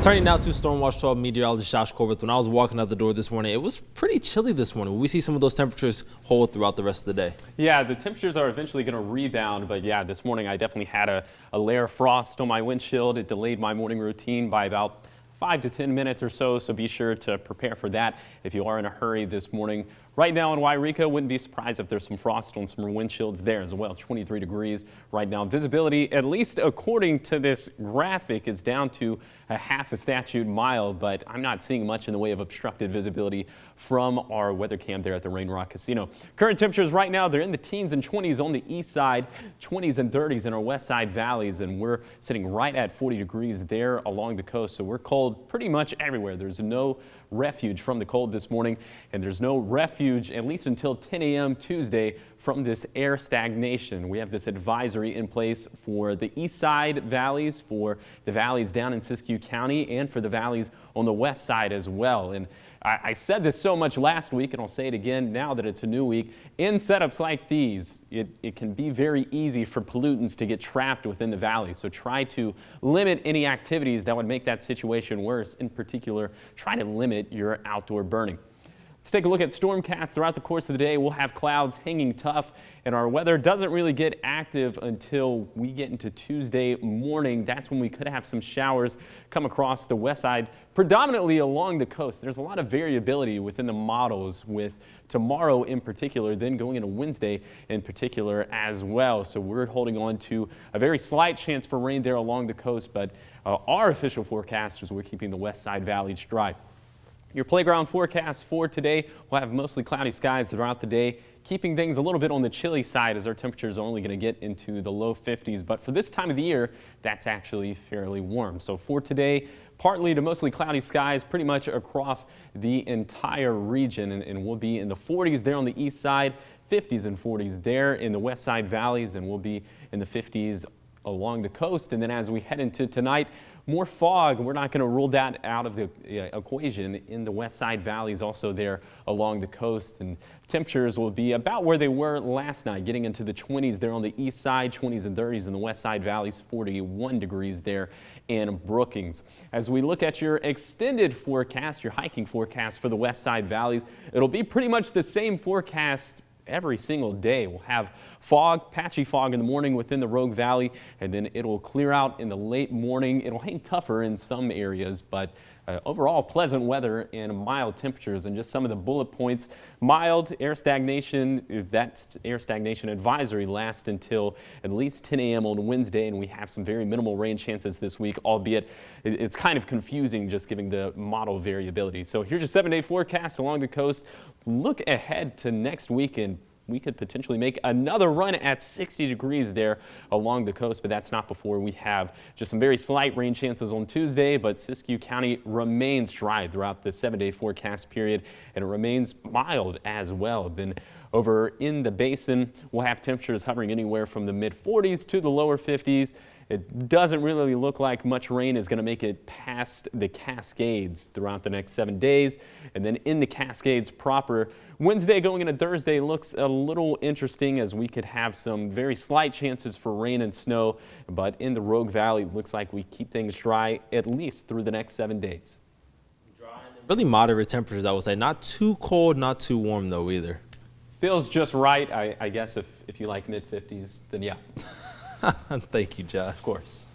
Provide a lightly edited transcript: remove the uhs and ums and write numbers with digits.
Turning now to Stormwatch 12 meteorologist Josh Corbett. When I was walking out the door this morning, it was pretty chilly this morning. Will we see some of those temperatures hold throughout the rest of the day? Yeah, the temperatures are eventually going to rebound, but yeah, this morning I definitely had a layer of frost on my windshield. It delayed my morning routine by about 5 to 10 minutes or so be sure to prepare for that if you are in a hurry this morning. Right now in Wairika, wouldn't be surprised if there's some frost on some windshields there as well. 23 degrees right now. Visibility, at least according to this graphic, is down to a half a statute mile, but I'm not seeing much in the way of obstructed visibility from our weather cam there at the Rain Rock Casino. Current temperatures right now, they're in the teens and 20s on the east side, 20s and 30s in our west side valleys, and we're sitting right at 40 degrees there along the coast. So we're cold pretty much everywhere. There's no refuge from the cold this morning, and there's no refuge at least until 10 a.m. Tuesday from this air stagnation. We have this advisory in place for the east side valleys, for the valleys down in Siskiyou County, and for the valleys on the west side as well. And I said this so much last week, and I'll say it again now that it's a new week. In setups like these, it can be very easy for pollutants to get trapped within the valley. So try to limit any activities that would make that situation worse. In particular, try to limit your outdoor burning. Let's take a look at stormcast. Throughout the course of the day, we'll have clouds hanging tough, and our weather doesn't really get active until we get into Tuesday morning. That's when we could have some showers come across the west side, predominantly along the coast. There's a lot of variability within the models, with tomorrow in particular, then going into Wednesday in particular as well. So we're holding on to a very slight chance for rain there along the coast, but our official forecasters, we're keeping the west side valleys dry. Your playground forecast for today, we'll have mostly cloudy skies throughout the day, keeping things a little bit on the chilly side as our temperatures are only going to get into the low 50s. But for this time of the year, that's actually fairly warm. So for today, partly to mostly cloudy skies pretty much across the entire region, and we'll be in the 40s there on the east side, 50s and 40s there in the west side valleys, and we'll be in the 50s along the coast. And then as we head into tonight, more fog. We're not going to rule that out of the equation in the west side valleys, also there along the coast. And temperatures will be about where they were last night, getting into the 20s there on the east side, 20s and 30s in the west side valleys, 41 degrees there in Brookings. As we look at your extended forecast, your hiking forecast for the west side valleys, it'll be pretty much the same forecast every single day. We'll have fog, patchy fog in the morning within the Rogue Valley, and then it'll clear out in the late morning. It'll hang tougher in some areas, but overall pleasant weather and mild temperatures. And just some of the bullet points: mild air stagnation. That air stagnation advisory lasts until at least 10 a.m. on Wednesday, and we have some very minimal rain chances this week, albeit it's kind of confusing just giving the model variability. So here's your 7-day forecast along the coast. Look ahead to next weekend. We could potentially make another run at 60 degrees there along the coast, but that's not before we have just some very slight rain chances on Tuesday. But Siskiyou County remains dry throughout the 7-day forecast period, and it remains mild as well. Then over in the basin, we'll have temperatures hovering anywhere from the mid-40s to the lower 50s. It doesn't really look like much rain is going to make it past the Cascades throughout the next 7 days. And then in the Cascades proper, Wednesday going into Thursday looks a little interesting, as we could have some very slight chances for rain and snow. But in the Rogue Valley, looks like we keep things dry at least through the next 7 days. Really moderate temperatures, I would say. Not too cold, not too warm though either. Feels just right. I guess if you like mid-50s, then yeah. Thank you, Josh. Of course.